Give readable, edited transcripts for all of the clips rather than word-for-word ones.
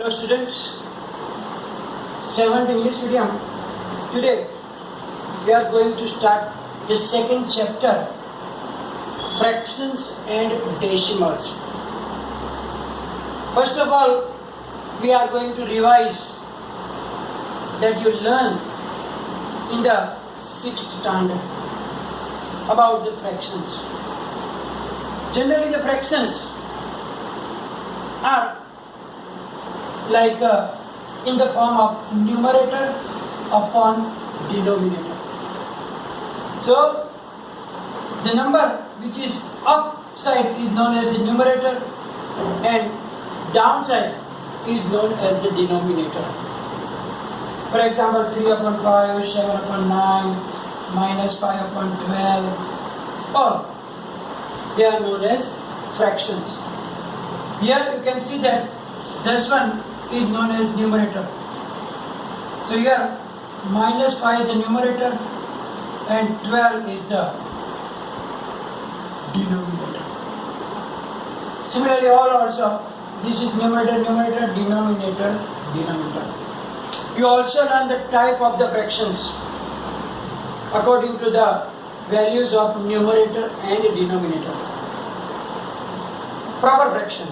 Hello students, 7th English medium. Today we are going to start the second chapter, fractions and decimals. First of all, we are going to revise that you learn in the 6th standard about the fractions. Generally the fractions are like in the form of numerator upon denominator. So the number which is upside is known as the numerator and downside is known as the denominator. For example, 3 upon 5, 7 upon 9, minus 5 upon 12, all they are known as fractions. Here you can see that this one is known as numerator. So here minus 5 is the numerator and 12 is the denominator. Similarly, all also this is numerator, denominator. You also learn the type of the fractions according to the values of numerator and denominator. Proper fraction.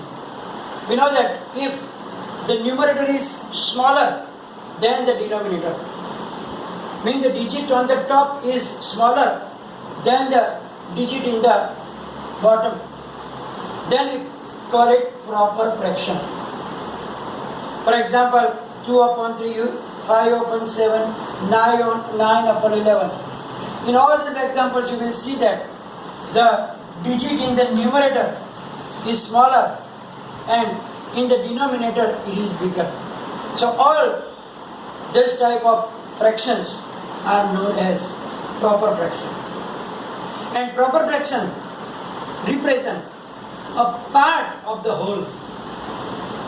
We know that if the numerator is smaller than the denominator, means the digit on the top is smaller than the digit in the bottom, then we call it proper fraction. For example, 2 upon 3, 5 upon 7, 9 upon 11. In all these examples you will see that the digit in the numerator is smaller and in the denominator it is bigger. So all this type of fractions are known as proper fraction. And proper fraction represent a part of the whole.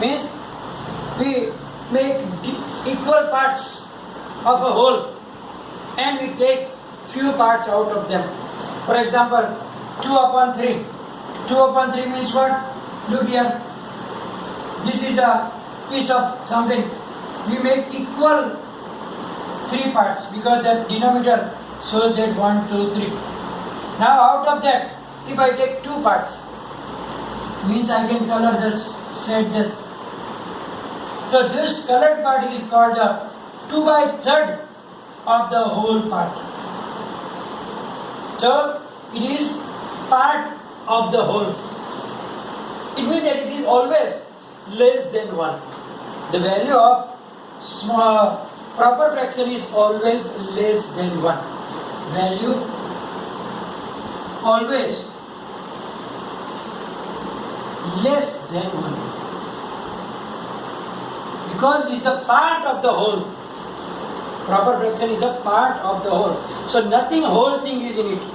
Means we make equal parts of a whole and we take few parts out of them. For example, 2 upon 3. 2 upon 3 means what? Look here. This is a piece of something. We make equal 3 parts because the denominator shows that 1, 2, 3. Now out of that, if I take 2 parts, means I can color this, set this. So this colored part is called the 2/3 of the whole part. So it is part of the whole. It means that it is always less than 1. The value of small proper fraction is always less than 1. Value always less than 1. Because it is a part of the whole. Proper fraction is a part of the whole. So nothing whole thing is in it.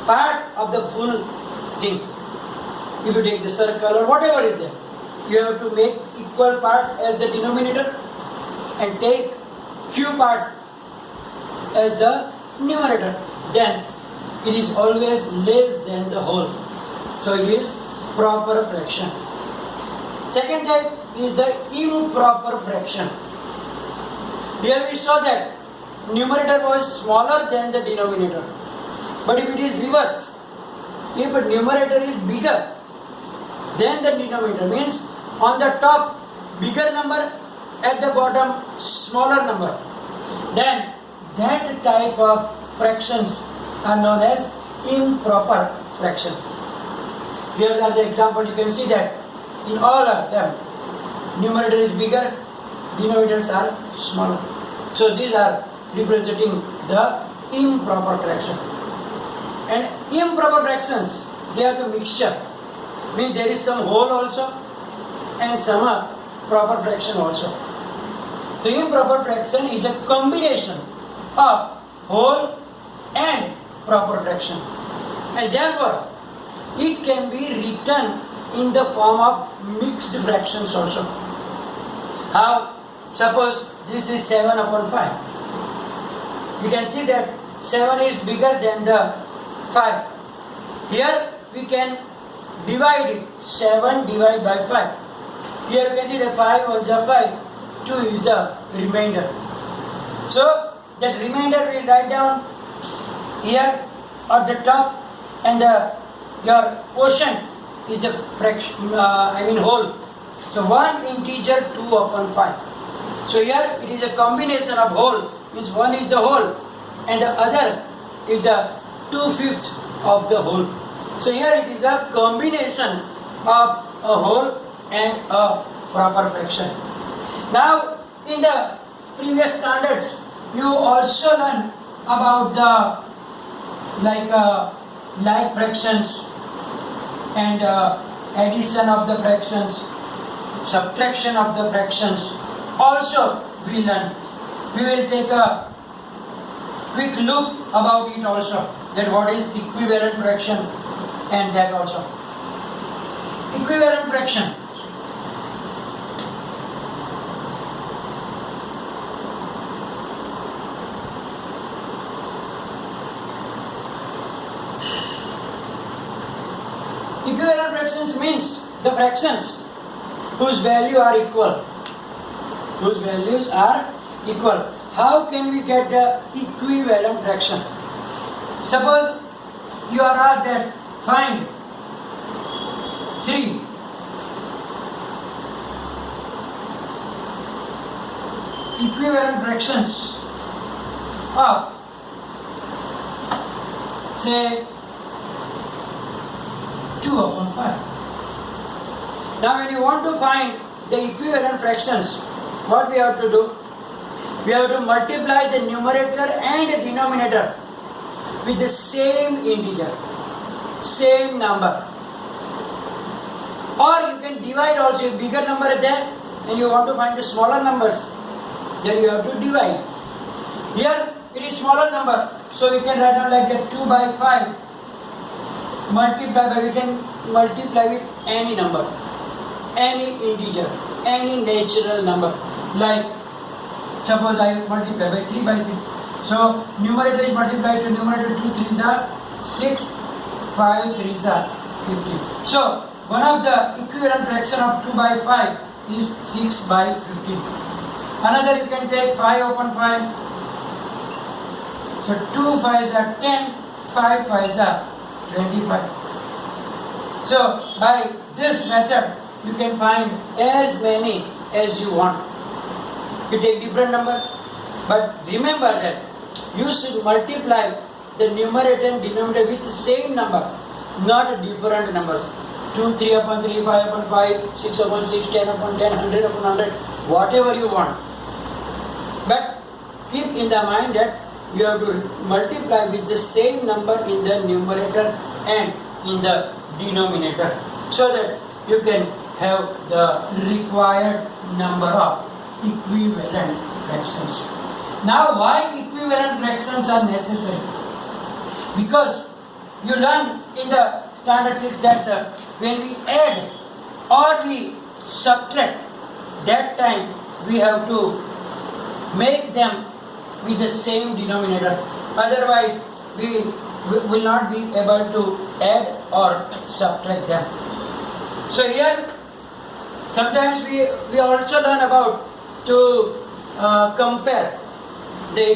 Part of the full thing. If you take the circle or whatever is there, you have to make equal parts as the denominator and take few parts as the numerator. Then it is always less than the whole. So it is proper fraction. Second type is the improper fraction. Here we saw that numerator was smaller than the denominator. But if it is reverse, if a numerator is bigger than the denominator, means on the top bigger number, at the bottom smaller number, then that type of fractions are known as improper fraction. Here are the example. You can see that in all of them, numerator is bigger, denominators are smaller. So these are representing the improper fraction. And improper fractions, they are the mixture. Means there is some whole also and some are proper fraction also. So improper fraction is a combination of whole and proper fraction. And therefore, it can be written in the form of mixed fractions also. How? Suppose this is 7 upon 5. You can see that 7 is bigger than the 5. Here we can divide it. 7 divided by 5. Here you can see that 5 ones are 5, 2 is the remainder. So that remainder we will write down here at the top, and your quotient is the fraction, whole. So 1 integer 2 upon 5. So here it is a combination of whole, means 1 is the whole and the other is the 2/5 of the whole. So here it is a combination of a whole and a proper fraction. Now in the previous standards you also learn about the like fractions and addition of the fractions, subtraction of the fractions. Also we learn. We will take a quick look about it also, that what is equivalent fraction and that also. Equivalent fraction. Equivalent fractions means the fractions whose values are equal. Whose values are equal. How can we get the equivalent fraction? Suppose you are asked that find 3 equivalent fractions of, say, 2 upon 5. Now when you want to find the equivalent fractions, what we have to do? We have to multiply the numerator and the denominator with the same integer, same number. Or you can divide also. If bigger number is there and you want to find the smaller numbers, then you have to divide. Here it is smaller number, so we can write down like that 2 by 5 we can multiply with any number, any integer, any natural number. Like suppose I multiply by 3 by 3. So numerator is multiplied to numerator, 2 3s are 6, 5 3s are 15. So one of the equivalent fraction of 2 by 5 is 6 by 15. Another you can take 5 upon 5. So 2 5s are 10, 5 5s are 25. So by this method you can find as many as you want. You take different number, but remember that you should multiply the numerator and denominator with the same number, not different numbers. 2, 3 upon 3, 5 upon 5, 6 upon 6, 10 upon 10, 100 upon 100, whatever you want. But keep in the mind that you have to multiply with the same number in the numerator and in the denominator, so that you can have the required number of equivalent fractions. Now why equivalent fractions are necessary? Because you learn in the standard 6 that when we add or we subtract, that time we have to make them with the same denominator. Otherwise we will not be able to add or subtract them. So here sometimes we also learn about to compare the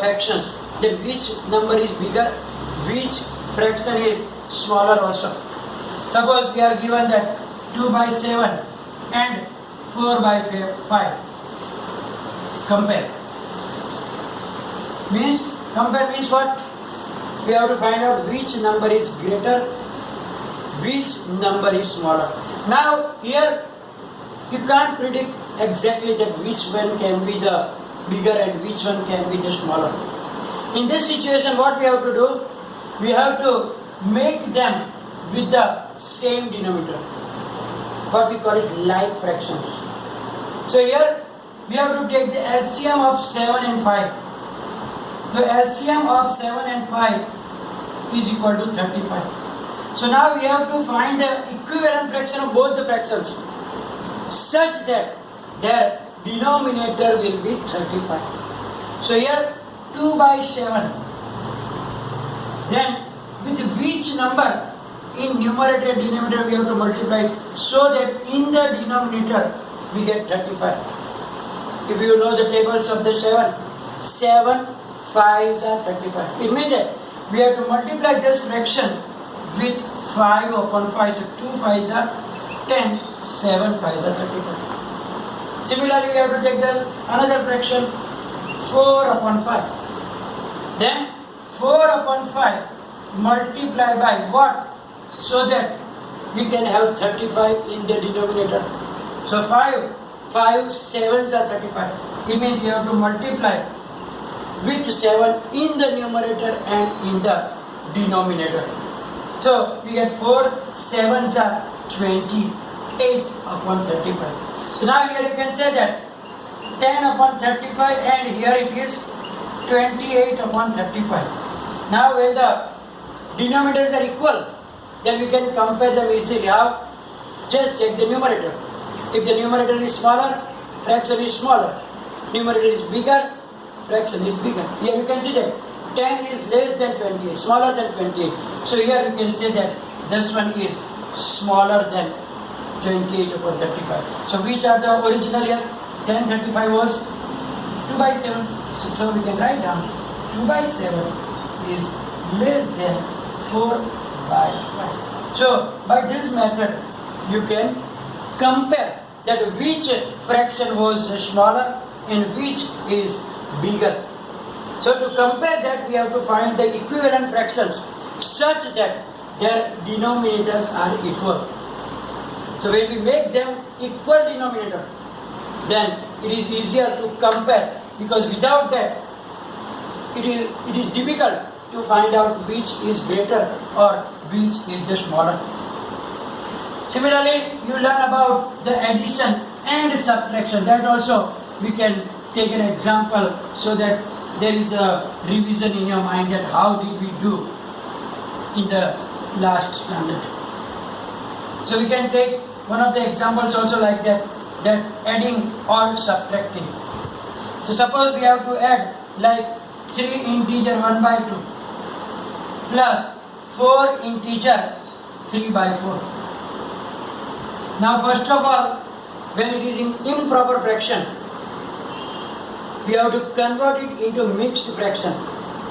fractions, that which number is bigger, which fraction is smaller also. Suppose we are given that 2 by 7 and 4 by 5. Compare means what? We have to find out which number is greater, which number is smaller. Now here you can't predict exactly that which one can be the bigger and which one can be the smaller. In this situation what we have to do? We have to make them with the same denominator. What we call it like fractions. So here we have to take the LCM of 7 and 5. So LCM of 7 and 5 is equal to 35. So now we have to find the equivalent fraction of both the fractions such that their denominator will be 35. So here 2 by 7. Then with which number in numerator and denominator we have to multiply it so that in the denominator we get 35. If you know the tables of the 7 5s are 35. It means that we have to multiply this fraction with 5 upon 5. So 2 5s are 10, 7 5s are 35. Similarly, we have to take another fraction 4 upon 5. Then 4 upon 5 multiply by what? So that we can have 35 in the denominator. So 5 7s are 35. It means we have to multiply with 7 in the numerator and in the denominator. So we get 4 7s are 28 upon 35. So now here you can say that 10 upon 35 and here it is 28 upon 35. Now when the denominators are equal, then we can compare them easily. How? Just check the numerator. If the numerator is smaller, fraction is smaller. Numerator is bigger, fraction is bigger. Here you can see that 10 is less than 28, smaller than 28. So here you can say that this one is smaller than 28 upon 35. So which are the original here? 1035 was 2 by 7. So we can write down 2 by 7 is less than 4 by 5. So by this method you can compare that which fraction was smaller and which is bigger. So to compare that we have to find the equivalent fractions such that their denominators are equal. So when we make them equal denominator, then it is easier to compare, because without that it is difficult to find out which is greater or which is the smaller. Similarly, you learn about the addition and subtraction. That also we can take an example so that there is a revision in your mind that how did we do in the last standard. So we can take one of the examples also like that adding or subtracting. So suppose we have to add like 3 integer 1 by 2 plus 4 integer 3 by 4. Now first of all, when it is in improper fraction, we have to convert it into mixed fraction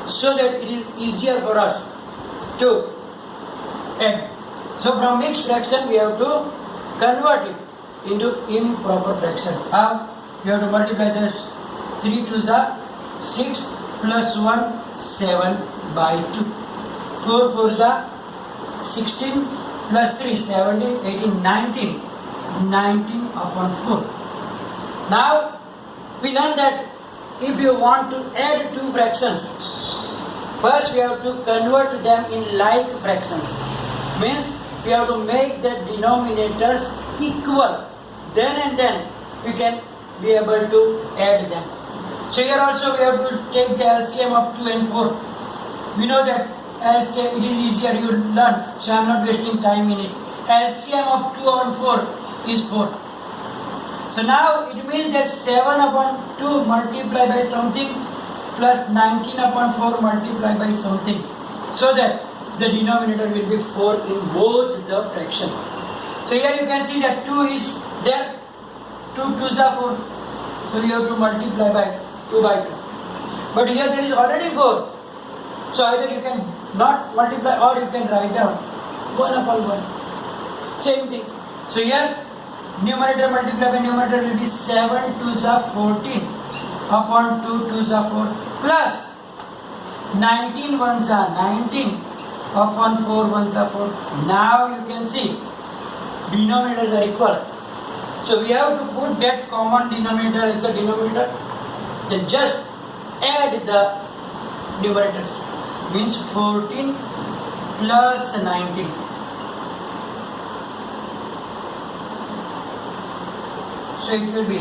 so that it is easier for us to add. So from mixed fraction we have to convert it into improper fraction. How? We have to multiply this 3 2s are 6 plus 1 7 by 2. 4 4s are 16 plus 3 17 18 19 upon 4. Now we learn that if you want to add two fractions, first we have to convert them in like fractions. Means we have to make the denominators equal. Then we can be able to add them. So here also we have to take the LCM of 2 and 4. We know that LCM, it is easier, you learn, so I am not wasting time in it. LCM of 2 and 4 is 4. So now it means that 7 upon 2 multiplied by something plus 19 upon 4 multiplied by something. So that the denominator will be 4 in both the fraction. So here you can see that 2 is there. 2 2s are 4. So we have to multiply by 2 by 2. But here there is already 4. So either you can not multiply or you can write down 1 upon 1. Same thing. So here numerator multiplied by numerator will be 7 2s are 14 upon 2 2s are 4 plus 19 1s are 19 upon 4 1s are 4. Now you can see denominators are equal. So we have to put that common denominator as a denominator. Then just add the numerators. Means 14 plus 19. So it will be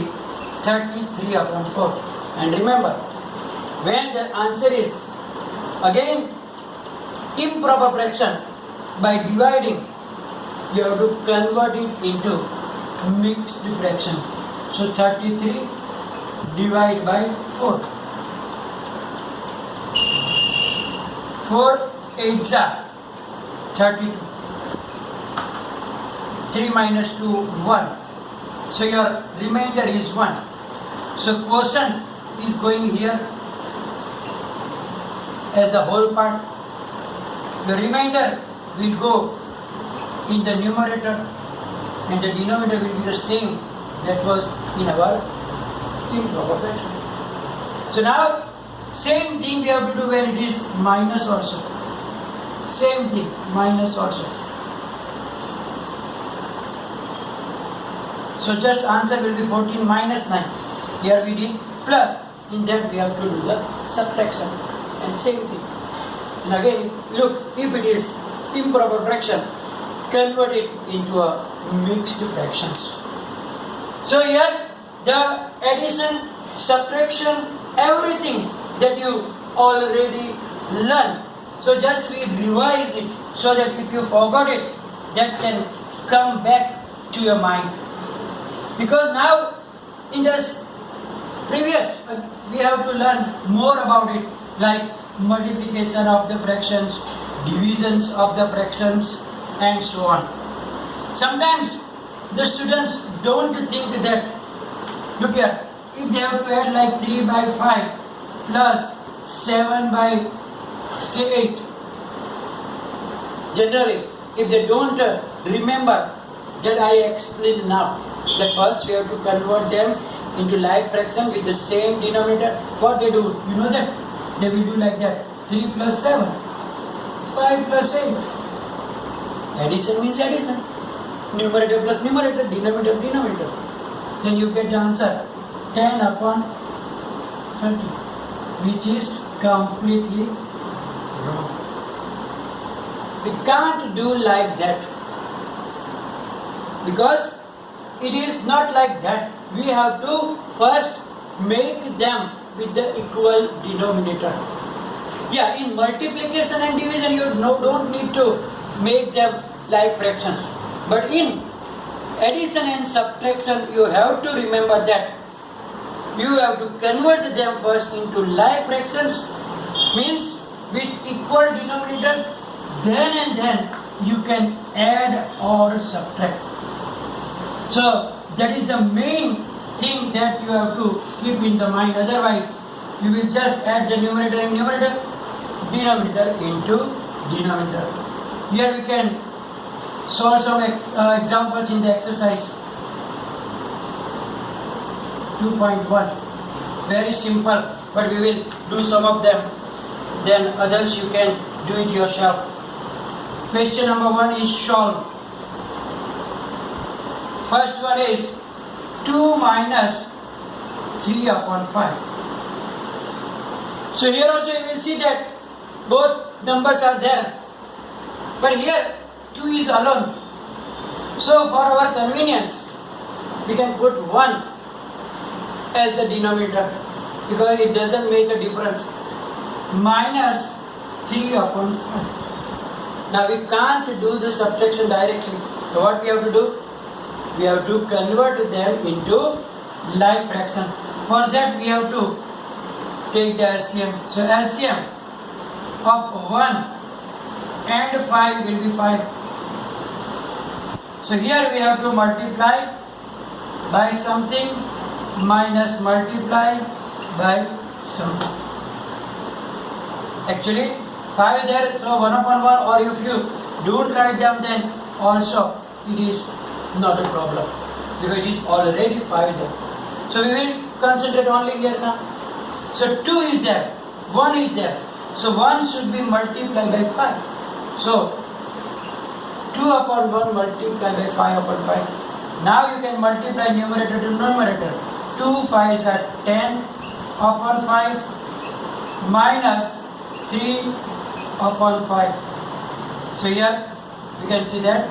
33 upon 4. And remember, when the answer is again improper fraction, by dividing you have to convert it into mixed fraction. So 33 divided by 4. 4 8s are 32. 3 minus 2, 1. So your remainder is 1. So quotient is going here as a whole part. Your remainder will go in the numerator and the denominator will be the same that was in our improper fraction. So now same thing we have to do when it is minus also. Same thing, minus also. So just answer will be 14 minus 9. Here we did plus. In that we have to do the subtraction. And same thing. And again, look, if it is improper fraction, convert it into a mixed fractions. So here the addition, subtraction, everything that you already learned. So just we revise it so that if you forgot it, that can come back to your mind. Because now in this previous we have to learn more about it, like multiplication of the fractions, divisions of the fractions, and so on. Sometimes the students don't think that, look here, if they have to add like 3 by 5 plus 7 by say 8. Generally, if they don't remember that I explained now, that first we have to convert them into like fraction with the same denominator. What they do, you know that? They will do like that. 3 plus 7, 5 plus 8. Addition means addition. Numerator plus numerator, denominator, denominator. Then you get the answer 10 upon 30, which is completely wrong. We can't do like that, because it is not like that. We have to first make them with the equal denominator. Yeah, in multiplication and division you don't need to make them like fractions. But in addition and subtraction you have to remember that you have to convert them first into like fractions, means with equal denominators, then you can add or subtract. So that is the main thing that you have to keep in the mind. Otherwise you will just add the numerator and numerator, denominator into denominator. Here we can solve some examples in the exercise 2.1. Very simple, but we will do some of them, then others you can do it yourself. Question number 1 is solved. First one is 2 minus 3 upon 5. So here also you will see that both numbers are there, but here 2 is alone. So for our convenience, we can put 1 as the denominator, because it doesn't make a difference. Minus 3 upon 5. Now we can't do the subtraction directly. So what we have to do? We have to convert them into like fraction. For that we have to take the LCM. So LCM of 1 and 5 will be 5. So here we have to multiply by something minus multiply by something. Actually 5 there, so 1 upon 1, or if you don't write down, then also it is not a problem, because it is already 5 there. So we will concentrate only here now. So 2 is there, 1 is there. So 1 should be multiplied by 5. So 2 upon 1 multiplied by 5 upon 5. Now you can multiply numerator to numerator. 2 5s are 10 upon 5 minus 3 upon 5. So here we can see that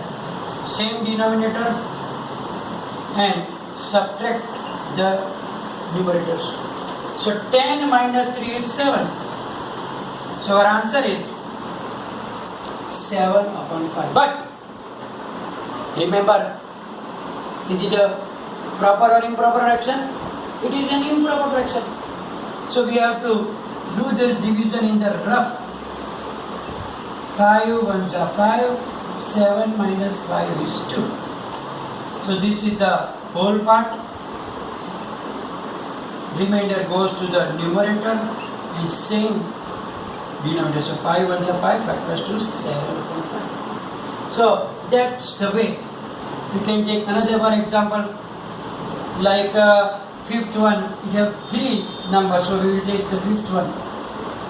same denominator and subtract the numerators. So 10 minus 3 is 7. So our answer is 7 upon 5. But remember, is it a proper or improper fraction? It is an improper fraction. So we have to do this division in the rough. 5 ones are 5, 7 minus 5 is 2. So this is the whole part. Remainder goes to the numerator and same denominator. So 5 ones are 5, factors to 7/5. So that's the way. We can take another one example, like fifth one. We have 3 numbers, so we will take the fifth one.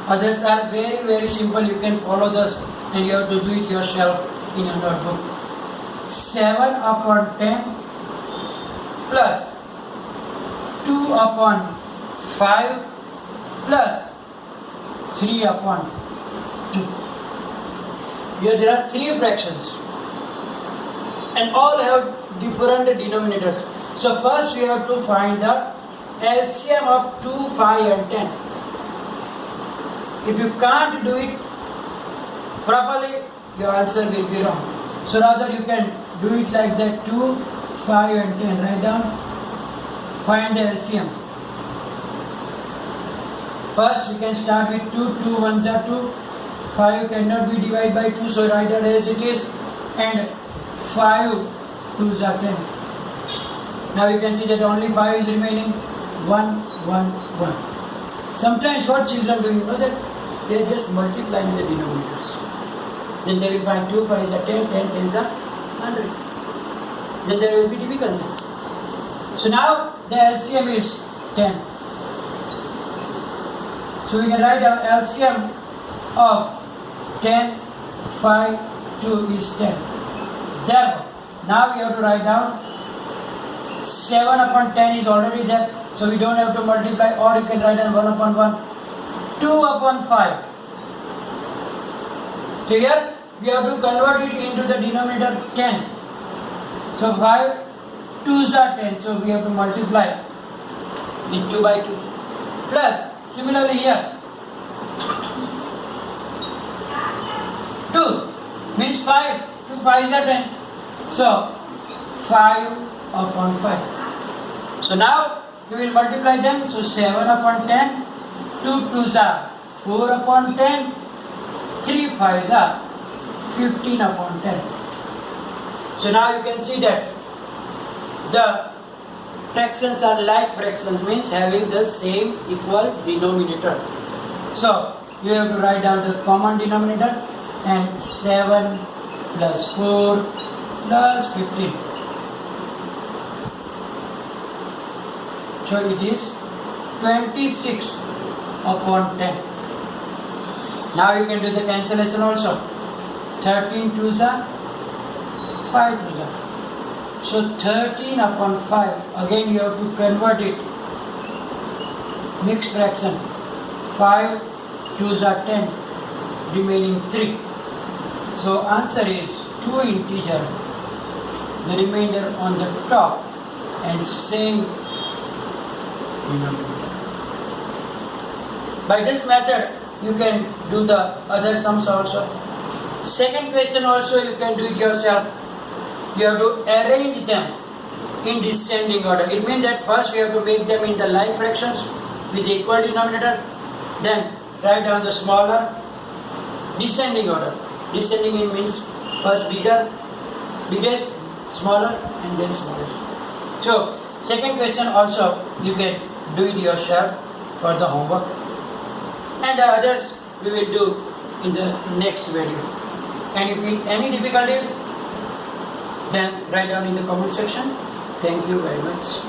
Others are very, very simple. You can follow this and you have to do it yourself in a notebook. 7 upon 10 plus 2 upon 5 plus 3 upon 2. Here there are 3 fractions and all have different denominators. So first we have to find the LCM of 2, 5 and 10. If you can't do it properly, your answer will be wrong. So rather you can do it like that: 2, 5 and 10. Write down. Find the LCM. First we can start with 2. 2 ones are 2. 5 cannot be divided by 2, so write it as it is. And 5 2s are 10. Now you can see that only 5 is remaining. 1, 1, 1. Sometimes what children do, you know that they are just multiplying the denominators. Then they will find 2 5s are 10, 10 10s are 100. Then there will be difficulty. So now the LCM is 10. So we can write down LCM of 10, 5, 2 is 10. Therefore, now we have to write down 7 upon 10 is already there. So we don't have to multiply, or you can write down 1 upon 1. 2 upon 5. So here we have to convert it into the denominator 10. So 5 2s are 10. So we have to multiply with 2 by 2. Plus, similarly here, 2 means 5. 2 5s are 10. So 5 upon 5. So now we will multiply them. So 7 upon 10. 2 2s are 4 upon 10. 3 5s are 15 upon 10. So now you can see that the fractions are like fractions, means having the same equal denominator. So you have to write down the common denominator, and 7 plus 4 plus 15. So it is 26 upon 10. Now you can do the cancellation also. 13 2s are 5 2s are. So 13 upon 5. Again you have to convert it. Mixed fraction. 5 2s are 10. Remaining 3. So answer is 2 integer. The remainder on the top and same denominator. By this method you can do the other sums also. Second question also you can do it yourself. You have to arrange them in descending order. It means that first we have to make them in the like fractions with equal denominators. Then write down the smaller descending order. Descending in means first biggest, smaller, and then smallest. So second question also you can do it yourself for the homework. And the others we will do in the next video. And if you any difficulties, then write down in the comment section. Thank you very much.